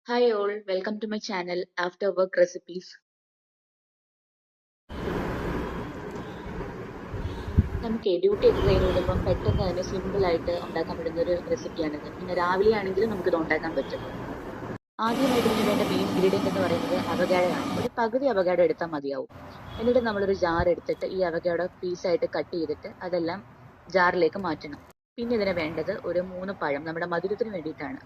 Hi all, welcome to my channel After Work Recipes. നമുക്ക് duty ഒക്കെ കഴിഞ്ഞ് വരുമ്പം പെട്ടെന്ന് തന്നെ സിമ്പിൾ ആയിട്ട് ഉണ്ടാക്കാൻ പറ്റുന്ന ഒരു റെസിപ്പിയാണിത്. പിന്നെ രാവിലെ ആണെങ്കിലും നമുക്ക് ഇത് ഉണ്ടാക്കാൻ പറ്റും. ആദ്യമായിട്ട് ഇതിന് വേണ്ട മെയിൻ ഇൻഗ്രീഡിയന്റ് എന്ന് പറയുന്നത് അവഗാഡോ ആണ്. ഒരു പകുതി അവഗാഡോ എടുത്താൽ മതിയാവും. എന്നിട്ട് നമ്മളൊരു ജാർ എടുത്തിട്ട് ഈ അവഗാഡോ പീസായിട്ട് കട്ട് ചെയ്തിട്ട് അതെല്ലാം ജാറിലേക്ക് മാറ്റണം. പിന്നെ ഇതിന് വേണ്ടത് ഒരു 3 പഴം നമ്മുടെ മധുരത്തിന് വേണ്ടിയിട്ടാണ്.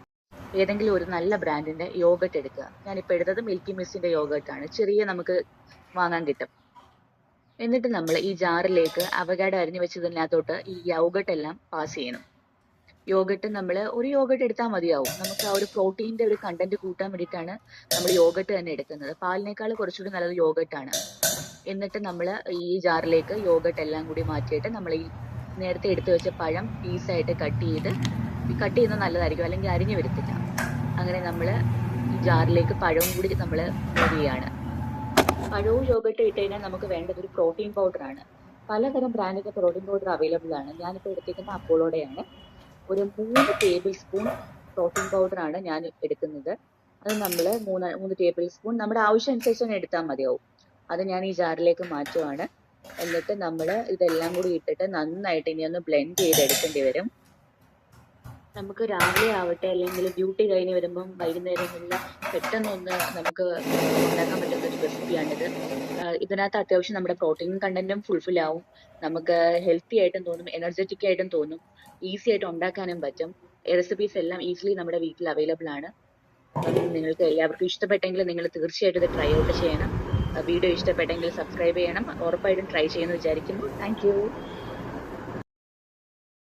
ഏതെങ്കിലും ഒരു നല്ല ബ്രാൻഡിന്റെ യോഗട്ട് എടുക്കുക. ഞാനിപ്പോൾ എടുത്തത് മിൽക്കി മിസ്റ്റിന്റെ യോഗട്ട് ആണ്. ചെറിയ നമുക്ക് വാങ്ങാൻ കിട്ടും. എന്നിട്ട് നമ്മൾ ഈ ജാറിലേക്ക് അവഗാഡോ അരിഞ്ഞു വെച്ചതിനകത്തോട്ട് ഈ യോഗട്ട് എല്ലാം പാസ് ചെയ്യണം. യോഗട്ട് നമ്മൾ ഒരു യോഗട്ട് എടുത്താൽ മതിയാവും. നമുക്ക് ആ ഒരു പ്രോട്ടീന്റെ ഒരു കണ്ടന്റ് കൂട്ടാൻ വേണ്ടിയിട്ടാണ് നമ്മൾ യോഗട്ട് തന്നെ എടുക്കുന്നത്. പാലിനേക്കാൾ കുറച്ചുകൂടി നല്ലത് യോഗട്ടാണ്. എന്നിട്ട് നമ്മൾ ഈ ജാറിലേക്ക് യോഗട്ട് എല്ലാം കൂടി മാറ്റിയിട്ട് നമ്മൾ ഈ നേരത്തെ എടുത്തു വെച്ച പഴം പീസായിട്ട് കട്ട് ചെയ്യുന്നത് നല്ലതായിരിക്കും, അല്ലെങ്കിൽ അരിഞ്ഞു വരത്തില്ല. അങ്ങനെ നമ്മൾ ഈ ജാറിലേക്ക് പഴവും കൂടി നമ്മൾ മൂവ് ചെയ്യാണ്. പഴവും യോഗട്ട് ഇട്ട് കഴിഞ്ഞാൽ നമുക്ക് വേണ്ടത് ഒരു പ്രോട്ടീൻ പൗഡർ ആണ്. പലതരം ബ്രാൻഡിന്റെ പ്രോട്ടീൻ പൗഡർ അവൈലബിൾ ആണ്. ഞാനിപ്പോൾ എടുത്തേക്കുന്ന അപ്പോളോടെയാണ്. ഒരു 3 ടേബിൾ സ്പൂൺ പ്രോട്ടീൻ പൗഡർ ആണ് ഞാൻ എടുക്കുന്നത്. അത് നമ്മൾ 3 ടേബിൾ സ്പൂൺ നമ്മുടെ ആവശ്യം അനുസരിച്ച് തന്നെ എടുത്താൽ മതിയാവും. അത് ഞാൻ ഈ ജാറിലേക്ക് മാറ്റുവാണ്. എന്നിട്ട് നമ്മൾ ഇതെല്ലാം കൂടി ഇട്ടിട്ട് നന്നായിട്ട് ഇനി ഒന്ന് ബ്ലെൻഡ് ചെയ്തെടുക്കേണ്ടി വരും. നമുക്ക് രാവിലെ ആവട്ടെ അല്ലെങ്കിൽ ഡ്യൂട്ടി കഴിഞ്ഞ് വരുമ്പം വൈകുന്നേരങ്ങളിൽ പെട്ടെന്നൊന്ന് നമുക്ക് ഉണ്ടാക്കാൻ പറ്റുന്ന ഒരു റെസിപ്പിയാണിത്. ഇതിനകത്ത് അത്യാവശ്യം നമ്മുടെ പ്രോട്ടീൻ കണ്ടന്റും ഫുൾഫിൽ ആവും. നമുക്ക് ഹെൽത്തി ആയിട്ടും തോന്നും, എനർജറ്റിക് ആയിട്ടും തോന്നും, ഈസി ആയിട്ട് ഉണ്ടാക്കാനും പറ്റും. റെസിപ്പീസ് എല്ലാം ഈസിലി നമ്മുടെ വീട്ടിൽ അവൈലബിൾ ആണ്. അപ്പം നിങ്ങൾക്ക് എല്ലാവർക്കും ഇഷ്ടപ്പെട്ടെങ്കിൽ നിങ്ങൾ തീർച്ചയായിട്ടും ഇത് ട്രൈ ഔട്ട് ചെയ്യണം. വീഡിയോ ഇഷ്ടപ്പെട്ടെങ്കിൽ സബ്സ്ക്രൈബ് ചെയ്യണം. ഉറപ്പായിട്ടും ട്രൈ ചെയ്യുമെന്ന് വിചാരിക്കുന്നു. Thank you.